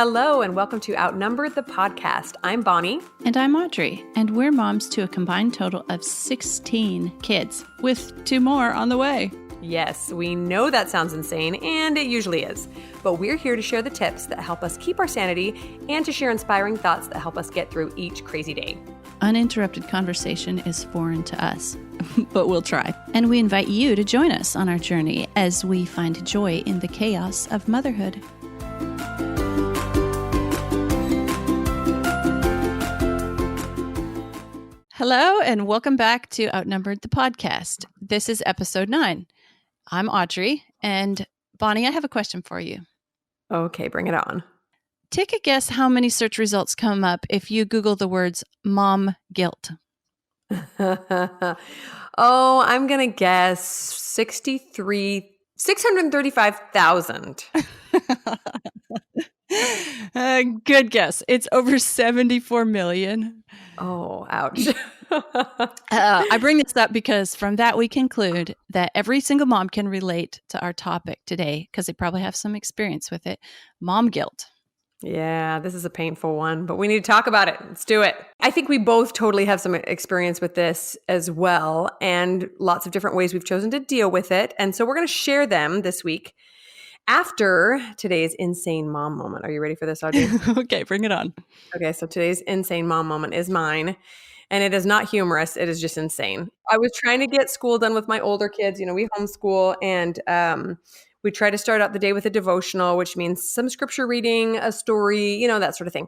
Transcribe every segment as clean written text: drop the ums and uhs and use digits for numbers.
Hello, and welcome to Outnumbered the podcast. I'm Bonnie. And I'm Audrey, and we're moms to a combined total of 16 kids, with 2 more on the way. Yes, we know that sounds insane, and it usually is. But we're here to share the tips that help us keep our sanity and to share inspiring thoughts that help us get through each crazy day. Uninterrupted conversation is foreign to us, but we'll try. And we invite you to join us on our journey as we find joy in the chaos of motherhood. Hello, and welcome back to Outnumbered the podcast. This is episode 9. I'm Audrey, and Bonnie, I have a question for you. Okay, bring it on. Take a guess how many search results come up if you Google the words mom guilt. I'm going to guess 635,000. Good guess. It's over 74 million. Oh, ouch. I bring this up because from that we conclude that every single mom can relate to our topic today because they probably have some experience with it. Mom guilt. Yeah, this is a painful one, but we need to talk about it. Let's do it. I think we both totally have some experience with this as well, and lots of different ways we've chosen to deal with it. And so we're going to share them this week after today's insane mom moment. Are you ready for this, Audrey? Okay, bring it on. Okay, so today's insane mom moment is mine. And it is not humorous. It is just insane. I was trying to get school done with my older kids. You know, we homeschool, and we try to start out the day with a devotional, which means some scripture reading, a story, you know, that sort of thing.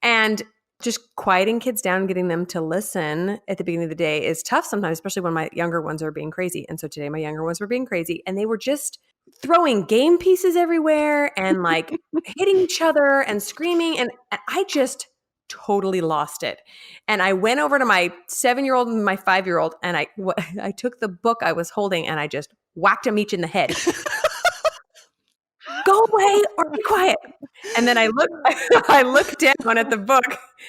And just quieting kids down, getting them to listen at the beginning of the day is tough sometimes, especially when my younger ones are being crazy. And so today my younger ones were being crazy, and they were just throwing game pieces everywhere and like hitting each other and screaming. And I just totally lost it. And I went over to my 7-year-old and my 5-year-old, and I took the book I was holding and I just whacked them each in the head. Go away or be quiet. And then I looked down at the book.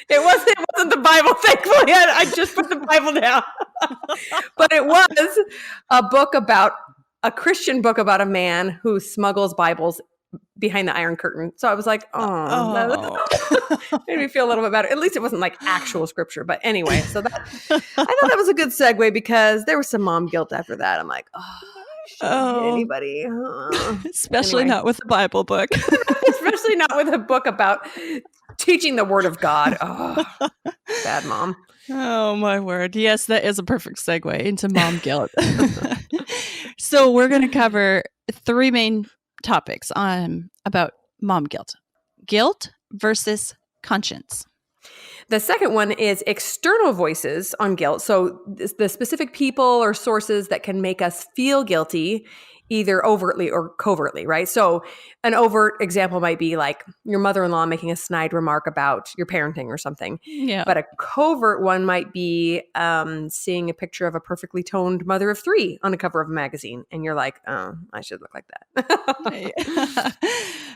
It wasn't the Bible, thankfully. I just put the Bible down. But it was a Christian book about a man who smuggles Bibles behind the Iron Curtain. So I was like, that made me feel a little bit better. At least it wasn't like actual scripture. But anyway, so that I thought that was a good segue because there was some mom guilt after that. I'm like, anybody. Especially not with a Bible book. Especially not with a book about teaching the word of God. Oh, bad mom. Oh, my word. Yes, that is a perfect segue into mom guilt. So we're going to cover 3 main topics about mom guilt. Guilt versus conscience. The second one is external voices on guilt. So the specific people or sources that can make us feel guilty, either overtly or covertly, right? So an overt example might be like your mother-in-law making a snide remark about your parenting or something. Yeah. But a covert one might be seeing a picture of a perfectly toned mother of 3 on a cover of a magazine. And you're like, oh, I should look like that.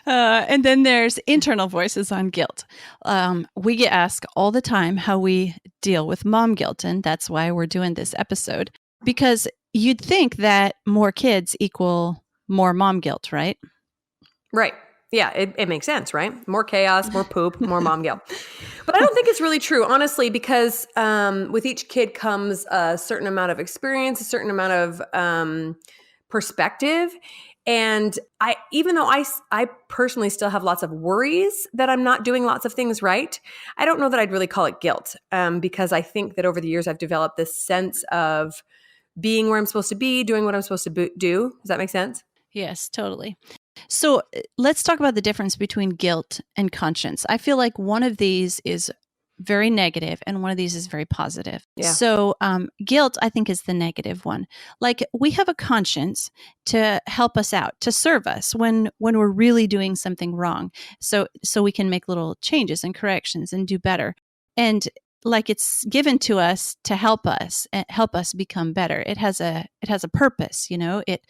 And then there's internal voices on guilt. We get asked all the time how we deal with mom guilt. And that's why we're doing this episode. Because you'd think that more kids equal more mom guilt, right? Right. Yeah, it makes sense, right? More chaos, more poop, more mom guilt. But I don't think it's really true, honestly, because with each kid comes a certain amount of experience, a certain amount of perspective. And even though I personally still have lots of worries that I'm not doing lots of things right, I don't know that I'd really call it guilt because I think that over the years I've developed this sense of being where I'm supposed to be, doing what I'm supposed to do. Does that make sense? Yes, totally. So let's talk about the difference between guilt and conscience. I feel like one of these is very negative and one of these is very positive. Yeah. So guilt, I think, is the negative one. Like we have a conscience to help us out, to serve us when we're really doing something wrong. So we can make little changes and corrections and do better. And like it's given to us to help us become better. It has a purpose, you know. It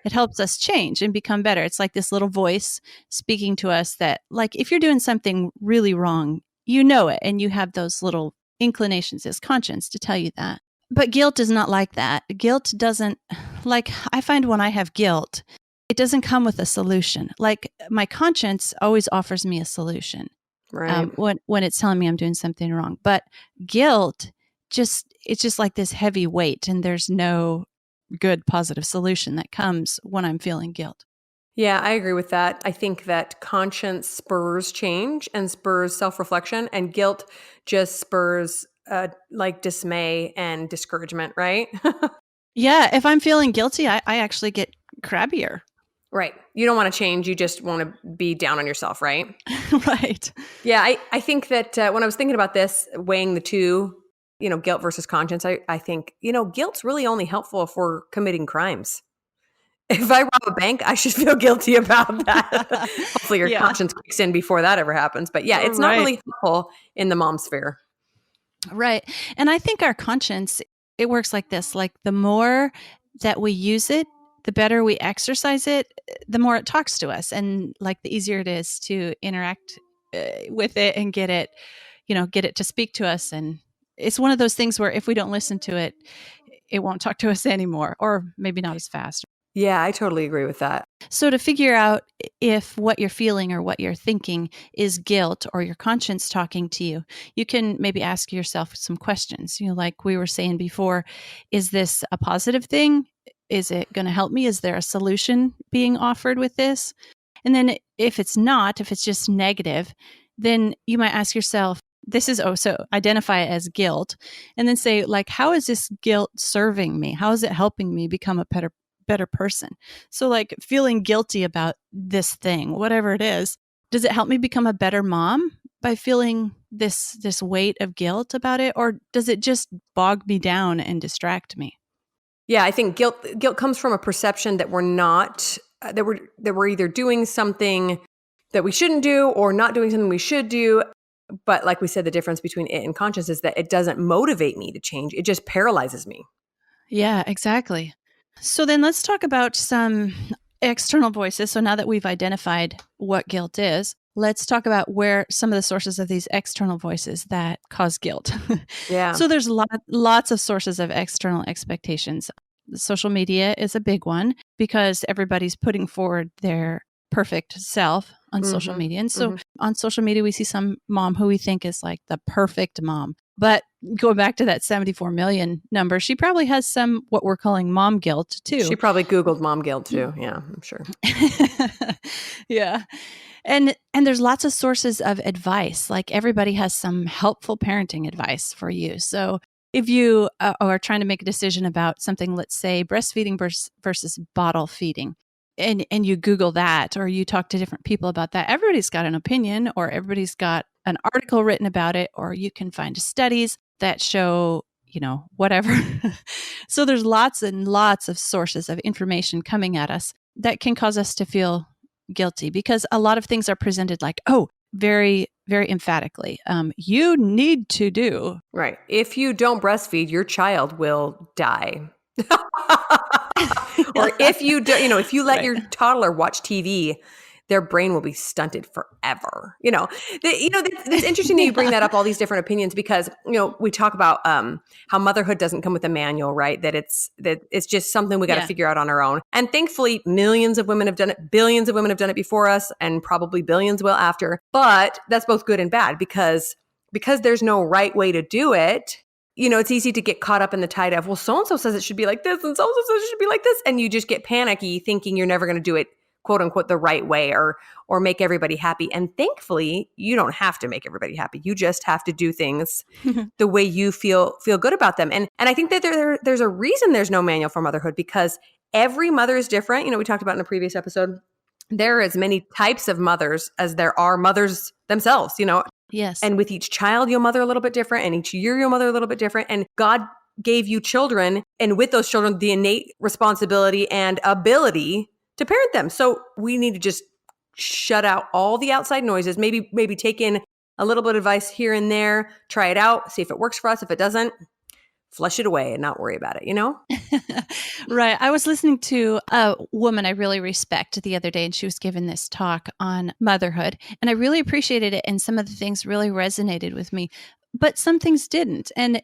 helps us change and become better. It's like this little voice speaking to us that, like, if you're doing something really wrong, you know it, and you have those little inclinations as conscience to tell you that. But guilt is not like that. Guilt doesn't, like, I find when I have guilt, it doesn't come with a solution. Like my conscience always offers me a solution Right. when it's telling me I'm doing something wrong. But guilt it's just like this heavy weight, and there's no good positive solution that comes when I'm feeling guilt. Yeah, I agree with that. I think that conscience spurs change and spurs self-reflection, and guilt just spurs like dismay and discouragement, right? Yeah, if I'm feeling guilty, I actually get crabbier. Right. You don't want to change. You just want to be down on yourself, right? Right. Yeah, I think that when I was thinking about this, weighing the two, guilt versus conscience, I think, guilt's really only helpful if we're committing crimes. If I rob a bank, I should feel guilty about that. Hopefully your Yeah. conscience kicks in before that ever happens. But yeah, it's not Right. really helpful in the mom sphere. Right. And I think our conscience, it works like this. Like the more that we use it, the better we exercise it, the more it talks to us, and like the easier it is to interact with it and get it to speak to us. And it's one of those things where if we don't listen to it, it won't talk to us anymore, or maybe not as fast. Yeah, I totally agree with that. So, to figure out if what you're feeling or what you're thinking is guilt or your conscience talking to you, you can maybe ask yourself some questions. Like we were saying before, is this a positive thing? Is it going to help me? Is there a solution being offered with this? And then if it's not, if it's just negative, then you might ask yourself, this is so identify it as guilt, and then say, like, how is this guilt serving me? How is it helping me become a better person? So like feeling guilty about this thing, whatever it is, does it help me become a better mom by feeling this weight of guilt about it, or does it just bog me down and distract me? Yeah, I think guilt comes from a perception that we're not that we're either doing something that we shouldn't do or not doing something we should do. But like we said, the difference between it and conscience is that it doesn't motivate me to change. It just paralyzes me. Yeah, exactly. So then let's talk about some external voices. So now that we've identified what guilt is, let's talk about where some of the sources of these external voices that cause guilt. Yeah. So there's lots of sources of external expectations. Social media is a big one because everybody's putting forward their perfect self on social Mhm. media. And so Mhm. on social media, we see some mom who we think is like the perfect mom. But going back to that 74 million number, she probably has some what we're calling mom guilt She too. probably Googled mom guilt too. Yeah, I'm sure. Yeah. And there's lots of sources of advice. Like everybody has some helpful parenting advice for you. So if you are trying to make a decision about something, let's say breastfeeding versus bottle feeding, and you Google that, or you talk to different people about that, everybody's got an opinion, or everybody's got an article written about it, or you can find studies that show, whatever. So there's lots and lots of sources of information coming at us that can cause us to feel guilty, because a lot of things are presented like, oh, very, very emphatically, you need to do. Right. If you don't breastfeed, your child will die. Or if you do, if you let Right. your toddler watch TV, their brain will be stunted forever. It's interesting that you bring Yeah. that up, all these different opinions, because, we talk about how motherhood doesn't come with a manual, right? That it's just something we got to Yeah. figure out on our own. And thankfully, millions of women have done it. Billions of women have done it before us, and probably billions will after. But that's both good and bad, because there's no right way to do it. It's easy to get caught up in the tide of, well, so-and-so says it should be like this, and so-and-so says it should be like this. And you just get panicky thinking you're never going to do it, quote unquote, the right way, or make everybody happy. And thankfully, you don't have to make everybody happy. You just have to do things the way you feel good about them. And I think that there's a reason there's no manual for motherhood, because every mother is different. We talked about in a previous episode, there are as many types of mothers as there are mothers themselves, Yes. and with each child, you'll mother a little bit different. And each year, you'll mother a little bit different. And God gave you children. And with those children, the innate responsibility and ability to parent them. So we need to just shut out all the outside noises, maybe take in a little bit of advice here and there, try it out, see if it works for us. If it doesn't, flush it away and not worry about it. Right. I was listening to a woman I really respect the other day, and she was giving this talk on motherhood, and I really appreciated it. And some of the things really resonated with me, but some things didn't. And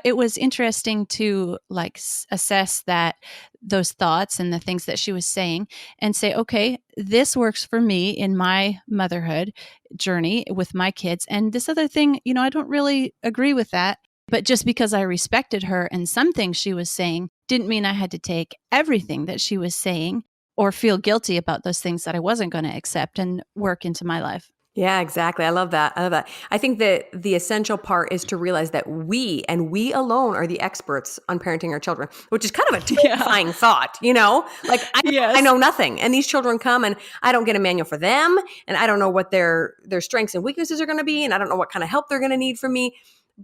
it was interesting to like assess that those thoughts and the things that she was saying and say, okay, this works for me in my motherhood journey with my kids. And this other thing, I don't really agree with that. But just because I respected her and some things she was saying didn't mean I had to take everything that she was saying or feel guilty about those things that I wasn't going to accept and work into my life. Yeah, exactly. I love that. I love that. I think that the essential part is to realize that we and we alone are the experts on parenting our children, which is kind of a Yeah. terrifying thought, Like I Yes. know nothing, and these children come, and I don't get a manual for them, and I don't know what their strengths and weaknesses are going to be, and I don't know what kind of help they're going to need from me.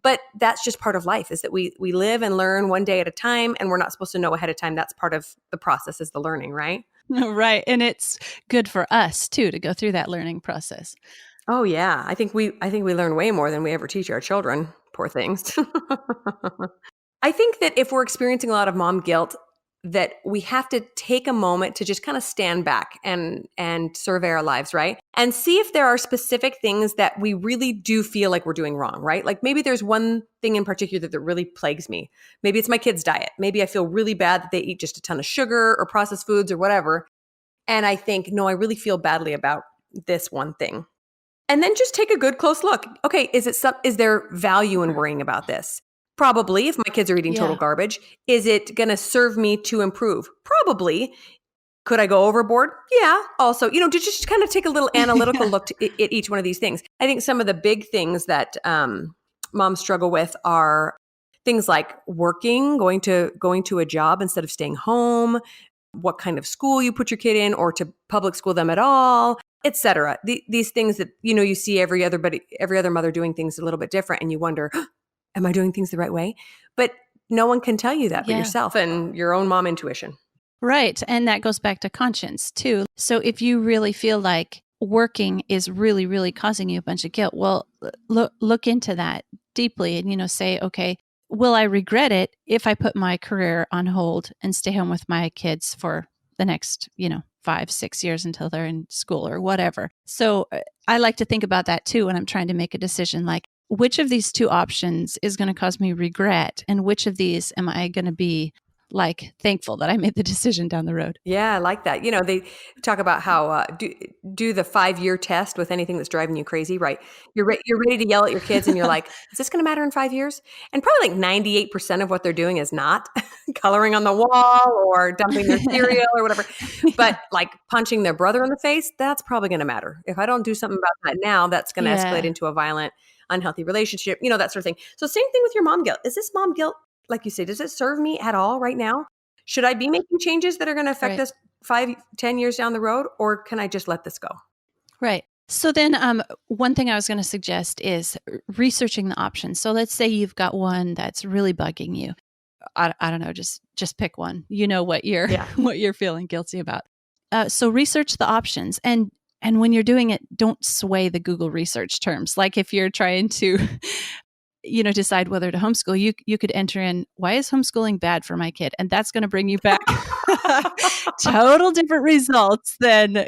But that's just part of life, is that we live and learn one day at a time, and we're not supposed to know ahead of time. That's part of the process, is the learning, right? Right. And it's good for us too to go through that learning process. Oh yeah, I think we learn way more than we ever teach our children. Poor things. I think that if we're experiencing a lot of mom guilt, that we have to take a moment to just kind of stand back and survey our lives, right? And see if there are specific things that we really do feel like we're doing wrong, right? Like maybe there's one thing in particular that really plagues me. Maybe it's my kids' diet. Maybe I feel really bad that they eat just a ton of sugar or processed foods or whatever. And I think, no, I really feel badly about this one thing. And then just take a good close look. Okay, is there value in worrying about this? Probably. If my kids are eating total Yeah. garbage, is it going to serve me to improve? Probably. Could I go overboard? Yeah. Also, to just kind of take a little analytical Yeah. look at each one of these things. I think some of the big things that moms struggle with are things like working, going to a job instead of staying home, what kind of school you put your kid in, or to public school them at all, etc. These things that you see every other mother doing things a little bit different, and you wonder, am I doing things the right way? But no one can tell you that but Yeah. yourself and your own mom intuition. Right. And that goes back to conscience too. So if you really feel like working is really, really causing you a bunch of guilt, well, look into that deeply and, say, okay, will I regret it if I put my career on hold and stay home with my kids for the next, 5, 6 years until they're in school or whatever? So I like to think about that too when I'm trying to make a decision, like which of these two options is going to cause me regret and which of these am I going to be like thankful that I made the decision down the road. Yeah, I like that. They talk about how do the 5-year test with anything that's driving you crazy, right? You're ready to yell at your kids, and you're like, is this going to matter in 5 years? And probably like 98% of what they're doing is not coloring on the wall or dumping their cereal or whatever. But like punching their brother in the face, that's probably going to matter. If I don't do something about that now, that's going to escalate Yeah. into a violent, unhealthy relationship. That sort of thing. So same thing with your mom guilt. Is this mom guilt, like you say, does it serve me at all right now? Should I be making changes that are going to affect Right. us 5, 10 years down the road, or can I just let this go? Right. So then one thing I was going to suggest is researching the options. So let's say you've got one that's really bugging you. I don't know, just pick one. You know what you're Yeah. what you're feeling guilty about. So research the options and when you're doing it, don't sway the Google research terms. Like if you're trying to decide whether to homeschool, you could enter in, why is homeschooling bad for my kid? And that's going to bring you back total different results than,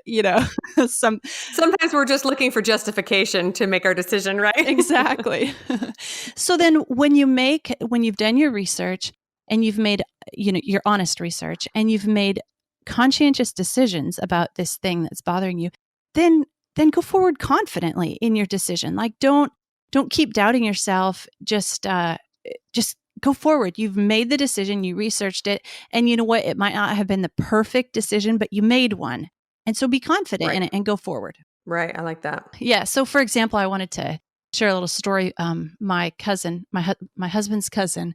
some. Sometimes we're just looking for justification to make our decision, right? Exactly. So then when you've done your research and you've made, your honest research and you've made conscientious decisions about this thing that's bothering you, then go forward confidently in your decision. Like don't keep doubting yourself. Just go forward. You've made the decision, you researched it, and you know what? It might not have been the perfect decision, but you made one. And so be confident in Right. it and go forward. Right. I like that. Yeah. So for example, I wanted to share a little story. My cousin, my husband's cousin,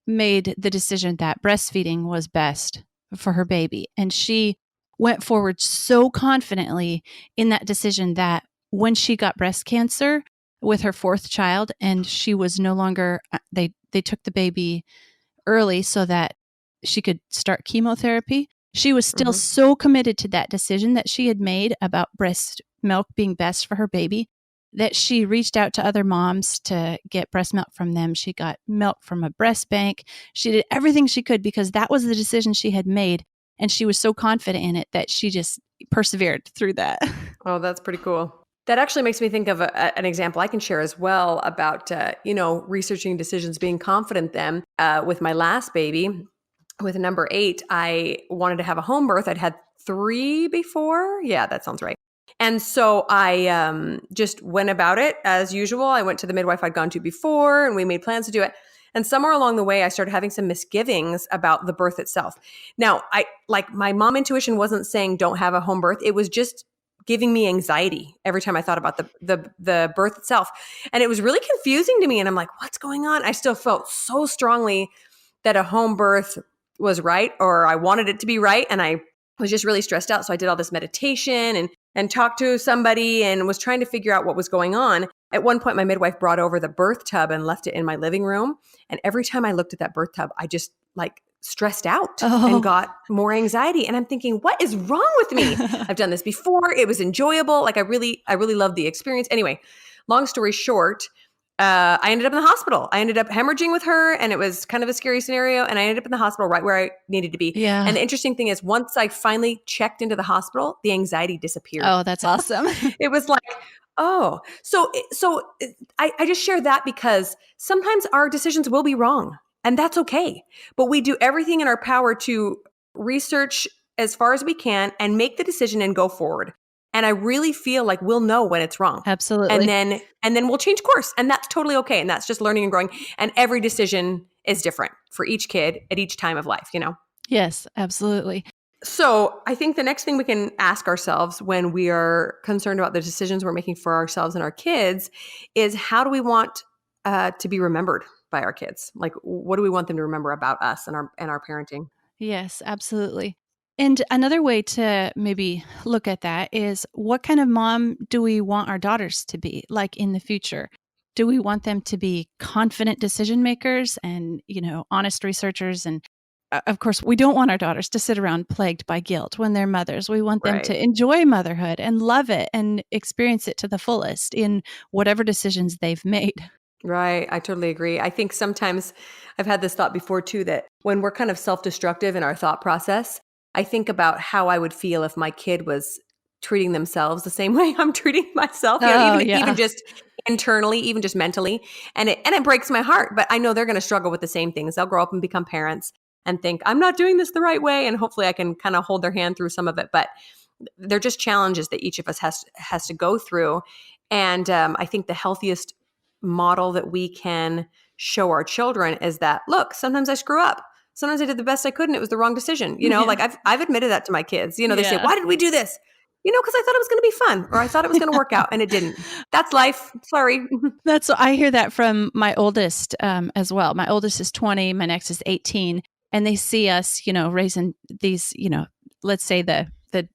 made the decision that breastfeeding was best for her baby. And she went forward so confidently in that decision that when she got breast cancer with her fourth child and she was no longer, they took the baby early so that she could start chemotherapy. She was still so committed to that decision that she had made about breast milk being best for her baby that she reached out to other moms to get breast milk from them. She got milk from a breast bank. She did everything she could because that was the decision she had made. And she was so confident in it that she just persevered through that. Oh, that's pretty cool. That actually makes me think of an example I can share as well about, researching decisions, being confident then. With my last baby, with number 8, I wanted to have a home birth. I'd had 3 before. Yeah, that sounds right. And so I just went about it as usual. I went to the midwife I'd gone to before, and we made plans to do it. And somewhere along the way, I started having some misgivings about the birth itself. Now, my mom intuition wasn't saying don't have a home birth. It was just giving me anxiety every time I thought about the birth itself. And it was really confusing to me. And I'm like, what's going on? I still felt so strongly that a home birth was right, or I wanted it to be right. And I was just really stressed out. So I did all this meditation and talked to somebody and was trying to figure out what was going on. At one point, my midwife brought over the birth tub and left it in my living room. And every time I looked at that birth tub, I just stressed out and got more anxiety. And I'm thinking, what is wrong with me? I've done this before. It was enjoyable. I really loved the experience. Anyway, long story short, I ended up in the hospital. I ended up hemorrhaging with her, and it was kind of a scary scenario. And I ended up in the hospital right where I needed to be. Yeah. And the interesting thing is, once I finally checked into the hospital, the anxiety disappeared. Oh, that's awesome. It was like, oh, so I just share that because sometimes our decisions will be wrong, and that's okay. But we do everything in our power to research as far as we can and make the decision and go forward. And I really feel like we'll know when it's wrong. Absolutely. And then we'll change course, and that's totally okay. And that's just learning and growing. And every decision is different for each kid at each time of life, Yes, absolutely. So I think the next thing we can ask ourselves when we are concerned about the decisions we're making for ourselves and our kids is, how do we want to be remembered by our kids? Like, what do we want them to remember about us and our parenting? Yes, absolutely. And another way to maybe look at that is, what kind of mom do we want our daughters to be like in the future? Do we want them to be confident decision makers and, honest researchers? And of course, we don't want our daughters to sit around plagued by guilt when they're mothers. We want them Right. to enjoy motherhood and love it and experience it to the fullest in whatever decisions they've made. Right. I totally agree. I think sometimes I've had this thought before too, that when we're kind of self-destructive in our thought process, I think about how I would feel if my kid was treating themselves the same way I'm treating myself, even just internally, even just mentally. And it breaks my heart, but I know they're going to struggle with the same things. They'll grow up and become parents and think, I'm not doing this the right way. And hopefully I can kind of hold their hand through some of it. But they're just challenges that each of us has to go through. And I think the healthiest model that we can show our children is that, look, sometimes I screw up. Sometimes I did the best I could and it was the wrong decision. Like I've admitted that to my kids. They say, why did we do this? Because I thought it was going to be fun, or I thought it was going to work out, and it didn't. That's life. Sorry. I hear that from my oldest as well. My oldest is 20. My next is 18. And they see us, raising these, let's say the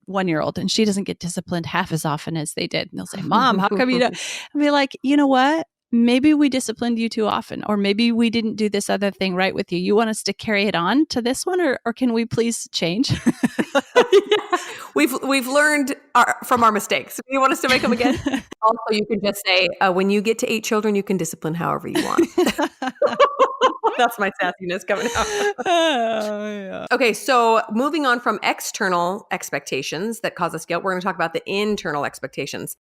1-year-old, and she doesn't get disciplined half as often as they did. And they'll say, Mom, how come you don't? I'll be like, you know what? Maybe we disciplined you too often, or maybe we didn't do this other thing right with you. You want us to carry it on to this one, or can we please change? Yeah. We've learned from our mistakes. You want us to make them again? Also, you can just say, when you get to 8 children, you can discipline however you want. That's my sassiness coming out. Oh, yeah. Okay, so moving on from external expectations that cause us guilt, we're going to talk about the internal expectations,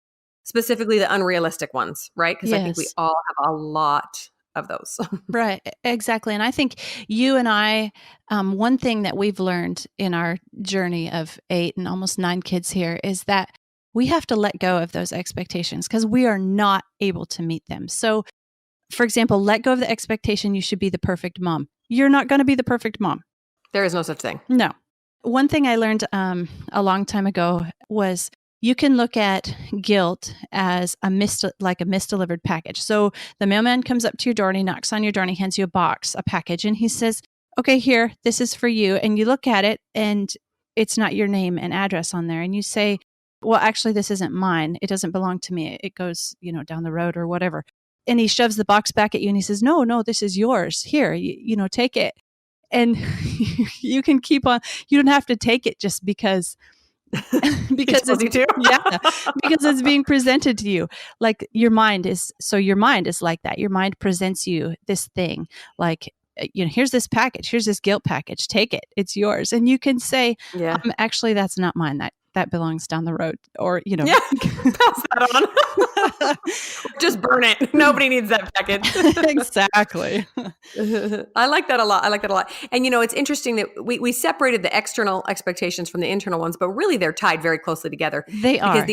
specifically the unrealistic ones, right? Because I think we all have a lot of those. Right, exactly. And I think you and I, one thing that we've learned in our journey of 8 and almost 9 kids here is that we have to let go of those expectations because we are not able to meet them. So, for example, let go of the expectation you should be the perfect mom. You're not going to be the perfect mom. There is no such thing. No. One thing I learned a long time ago was you can look at guilt as a misdelivered package. So the mailman comes up to your door and he knocks on your door and he hands you a package, and he says, okay, here, this is for you. And you look at it and it's not your name and address on there. And you say, well, actually, this isn't mine. It doesn't belong to me. It goes, down the road or whatever. And he shoves the box back at you and he says, no, this is yours. Here, take it. And you can keep on, you don't have to take it just because it's, because it's being presented to you. Like your mind is like that. Your mind presents you this thing like, here's this package, here's this guilt package, take it, it's yours. And you can say, actually, that's not mine. that belongs down the road, or, Yeah, pass that on. Just burn it. Nobody needs that package. Exactly. I like that a lot. I like that a lot. And it's interesting that we separated the external expectations from the internal ones, but really they're tied very closely together They because are.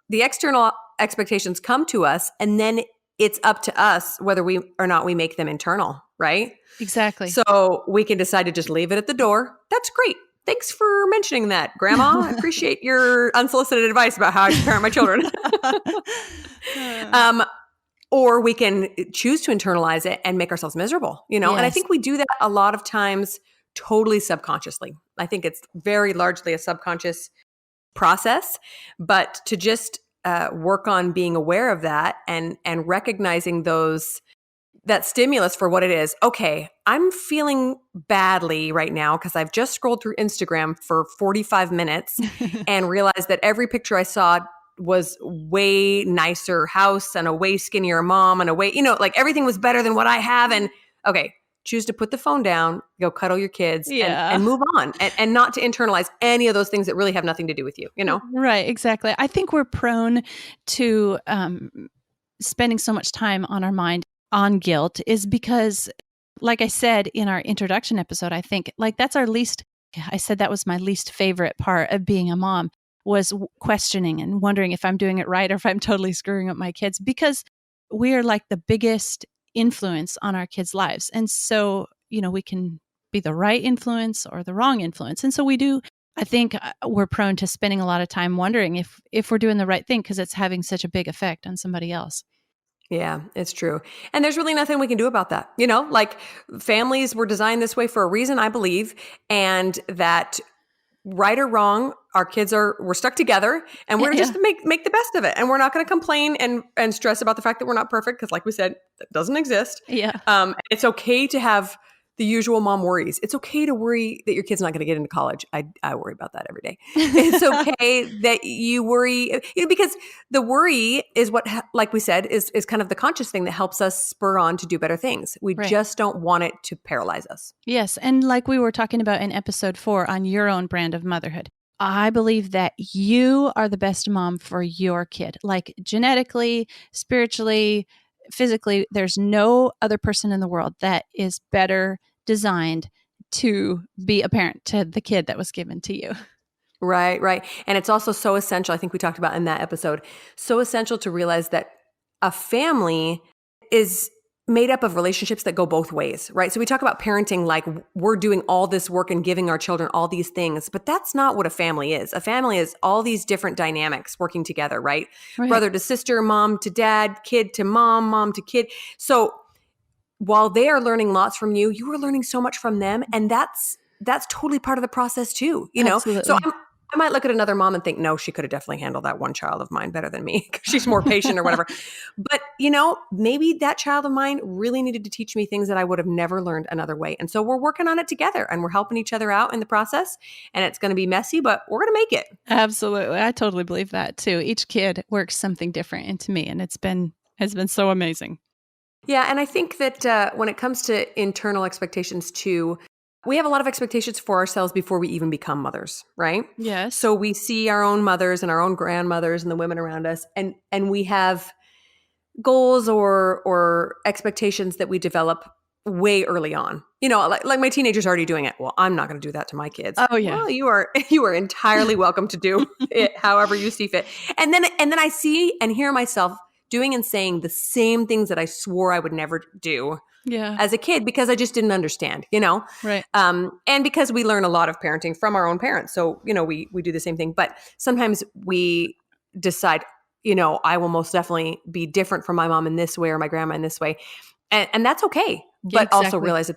the external expectations come to us, and then it's up to us whether we or not we make them internal, right? Exactly. So we can decide to just leave it at the door. That's great. Thanks for mentioning that, Grandma. I appreciate your unsolicited advice about how I should parent my children. um, or we can choose to internalize it and make ourselves miserable, And I Yes. think we do that a lot of times totally subconsciously. I think it's very largely a subconscious process, but to just work on being aware of that and recognizing that stimulus for what it is. Okay, I'm feeling badly right now because I've just scrolled through Instagram for 45 minutes and realized that every picture I saw was way nicer house and a way skinnier mom and a way, like everything was better than what I have. And okay, choose to put the phone down, go cuddle your kids and Yeah. move on and not to internalize any of those things that really have nothing to do with you, Right, exactly. I think we're prone to spending so much time on our mind on guilt is because, like I said in our introduction episode, I think like that's I said that was my least favorite part of being a mom was questioning and wondering if I'm doing it right or if I'm totally screwing up my kids, because we are like the biggest influence on our kids' lives. And so, we can be the right influence or the wrong influence. And so we do. I think we're prone to spending a lot of time wondering if we're doing the right thing because it's having such a big effect on somebody else. Yeah, it's true. And there's really nothing we can do about that. Like families were designed this way for a reason, I believe, and that right or wrong, our kids we're stuck together and we're Yeah. just make the best of it. And we're not going to complain and stress about the fact that we're not perfect. Cause like we said, that doesn't exist. Yeah. It's okay to have the usual mom worries. It's okay to worry that your kid's not going to get into college. I worry about that every day. It's okay that you worry, because the worry is what, like we said, is kind of the conscious thing that helps us spur on to do better things. We Right. just don't want it to paralyze us. Yes. And like we were talking about in episode 4 on your own brand of motherhood, I believe that you are the best mom for your kid, like genetically, spiritually, physically. There's no other person in the world that is better designed to be a parent to the kid that was given to you. Right, right. And it's also so essential, I think we talked about in that episode, so essential to realize that a family is made up of relationships that go both ways, right? So we talk about parenting like we're doing all this work and giving our children all these things, but that's not what a family is. A family is all these different dynamics working together, right? Right. Brother to sister, mom to dad, kid to mom, mom to kid. So while they are learning lots from you, you are learning so much from them, and that's totally part of the process too, So Absolutely. I might look at another mom and think, no, she could have definitely handled that one child of mine better than me because she's more patient or whatever. But, maybe that child of mine really needed to teach me things that I would have never learned another way. And so we're working on it together and we're helping each other out in the process. And it's going to be messy, but we're going to make it. Absolutely. I totally believe that too. Each kid works something different into me, and has been so amazing. Yeah. And I think that when it comes to internal expectations too, we have a lot of expectations for ourselves before we even become mothers, right? Yes. So we see our own mothers and our own grandmothers and the women around us, and we have goals or expectations that we develop way early on. Like my teenager's already doing it. Well, I'm not going to do that to my kids. Oh, yeah. Well, you are entirely welcome to do it however you see fit. And then I see and hear myself doing and saying the same things that I swore I would never do Yeah. as a kid because I just didn't understand, Right. and because we learn a lot of parenting from our own parents. So, we do the same thing, but sometimes we decide, I will most definitely be different from my mom in this way or my grandma in this way. And that's okay. But also Exactly. realize that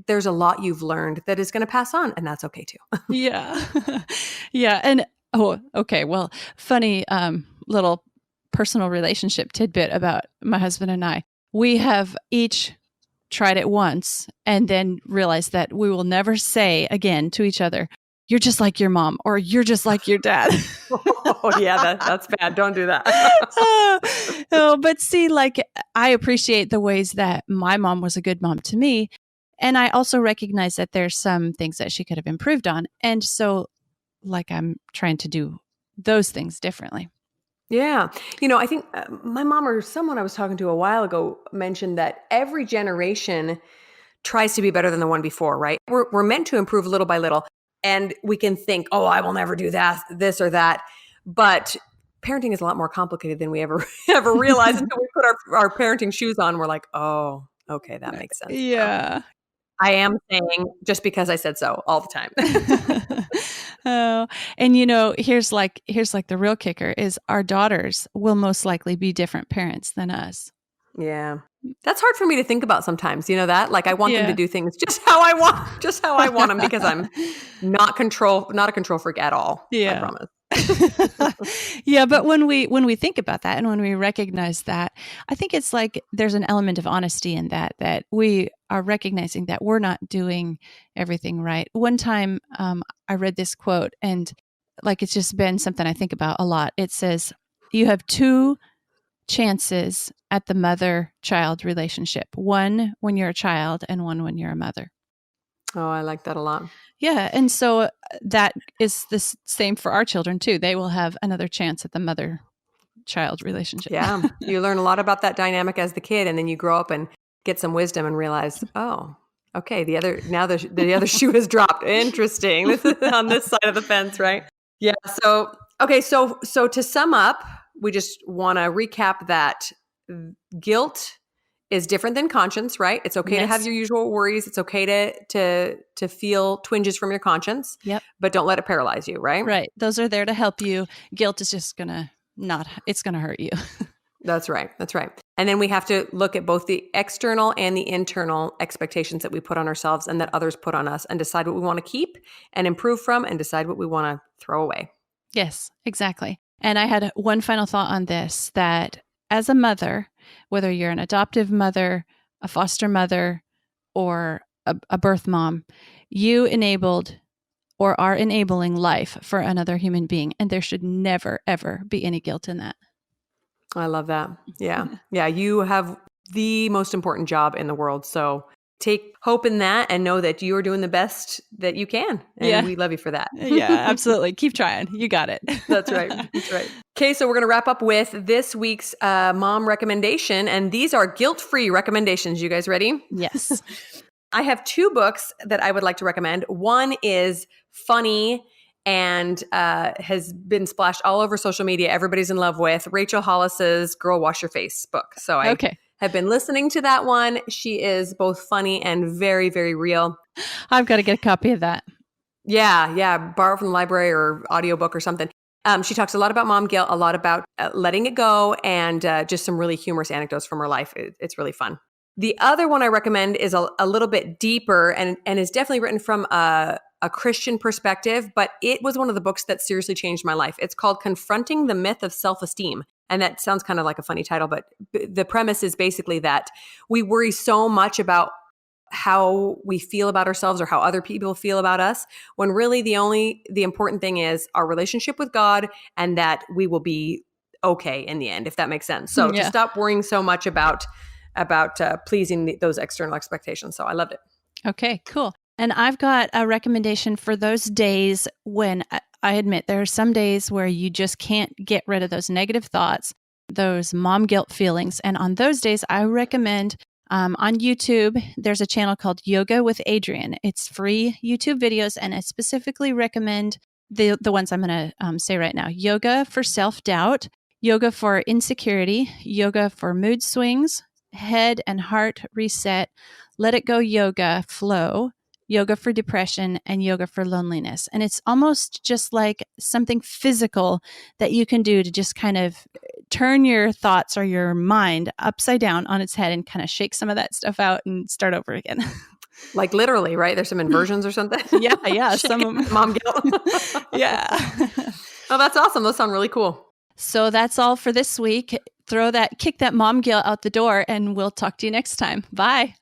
there's a lot you've learned that is going to pass on, and that's okay too. Yeah. Yeah. And okay. Well, funny little personal relationship tidbit about my husband and I. We have each tried it once and then realized that we will never say again to each other, "You're just like your mom," or "You're just like your dad." Oh yeah, that's bad. Don't do that. But see, like, I appreciate the ways that my mom was a good mom to me. And I also recognize that there's some things that she could have improved on. And so, like, I'm trying to do those things differently. Yeah. I think my mom or someone I was talking to a while ago mentioned that every generation tries to be better than the one before, right? We're meant to improve little by little. And we can think, oh, I will never do that, this or that. But parenting is a lot more complicated than we ever realize until we put our parenting shoes on. We're like, oh, okay, that makes sense now. Yeah. I am saying just because I said so all the time. Oh, and here's the real kicker is our daughters will most likely be different parents than us. Yeah. That's hard for me to think about sometimes. You know that? Like I want them to Yeah. do things just how I want them because I'm not a control freak at all. I Yeah. promise. Yeah, but when we think about that and when we recognize that, I think it's like there's an element of honesty in that we are recognizing that we're not doing everything right. One time I read this quote and like it's just been something I think about a lot. It says, you have two chances at the mother-child relationship. One when you're a child and one when you're a mother. Oh, I like that a lot. Yeah. And so that is the same for our children too. They will have another chance at the mother-child relationship. Yeah. You learn a lot about that dynamic as the kid, and then you grow up and get some wisdom and realize, oh, okay, the other shoe has dropped. Interesting. This is on this side of the fence, right? Yeah. So, okay. So to sum up, we just want to recap that guilt is different than conscience, right? It's okay to have your usual worries. It's okay to feel twinges from your conscience. Yep. But don't let it paralyze you, right? Right. Those are there to help you. Guilt is just it's going to hurt you. That's right. That's right. And then we have to look at both the external and the internal expectations that we put on ourselves and that others put on us and decide what we want to keep and improve from and decide what we want to throw away. Yes, exactly. And I had one final thought on this, that as a mother, whether you're an adoptive mother, a foster mother, or a birth mom, you enabled or are enabling life for another human being. And there should never, ever be any guilt in that. I love that. Yeah. Yeah. You have the most important job in the world. So take hope in that and know that you are doing the best that you can. And we love you for that. Yeah, absolutely. Keep trying. You got it. That's right. That's right. Okay. So we're going to wrap up with this week's mom recommendation. And these are guilt-free recommendations. You guys ready? Yes. I have two books that I would like to recommend. One is funny and has been splashed all over social media. Everybody's in love with Rachel Hollis's Girl Wash Your Face book. So I have been listening to that one. She is both funny and very, very real. I've got to get a copy of that. Yeah. Borrow from the library or audiobook or something. She talks a lot about mom guilt, a lot about letting it go, and just some really humorous anecdotes from her life. It's really fun. The other one I recommend is a little bit deeper and is definitely written from a Christian perspective, but it was one of the books that seriously changed my life. It's called Confronting the Myth of Self-Esteem. And that sounds kind of like a funny title, but the premise is basically that we worry so much about how we feel about ourselves or how other people feel about us, when really the important thing is our relationship with God and that we will be okay in the end, if that makes sense. So to stop worrying so much about pleasing those external expectations. So I loved it. Okay, cool. And I've got a recommendation for those days when I admit there are some days where you just can't get rid of those negative thoughts, those mom guilt feelings. And on those days, I recommend on YouTube, there's a channel called Yoga with Adrian. It's free YouTube videos, and I specifically recommend the ones I'm going to say right now. Yoga for self-doubt, yoga for insecurity, yoga for mood swings, head and heart reset, let it go yoga flow, yoga for depression, and yoga for loneliness. And it's almost just like something physical that you can do to just kind of turn your thoughts or your mind upside down on its head and kind of shake some of that stuff out and start over again. Like literally, right? There's some inversions or something? Yeah. Some of them. Mom guilt. Yeah. Oh, that's awesome. Those sound really cool. So that's all for this week. Kick that mom guilt out the door, and we'll talk to you next time. Bye.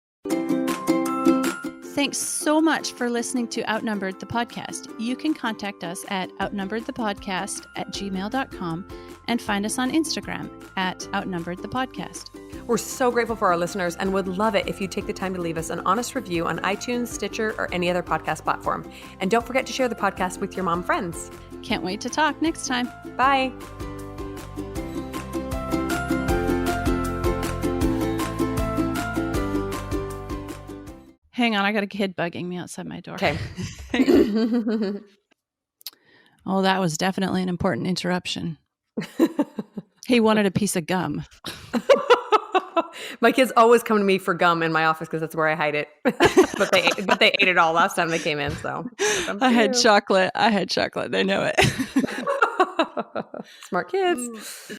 Thanks so much for listening to Outnumbered the Podcast. You can contact us at outnumberedthepodcast@gmail.com and find us on Instagram at outnumberedthepodcast. We're so grateful for our listeners and would love it if you take the time to leave us an honest review on iTunes, Stitcher, or any other podcast platform. And don't forget to share the podcast with your mom friends. Can't wait to talk next time. Bye. Hang on, I got a kid bugging me outside my door. Okay. Oh, that was definitely an important interruption. He wanted a piece of gum. My kids always come to me for gum in my office because that's where I hide it. but they ate it all last time they came in. So I had chocolate. They know it. Smart kids.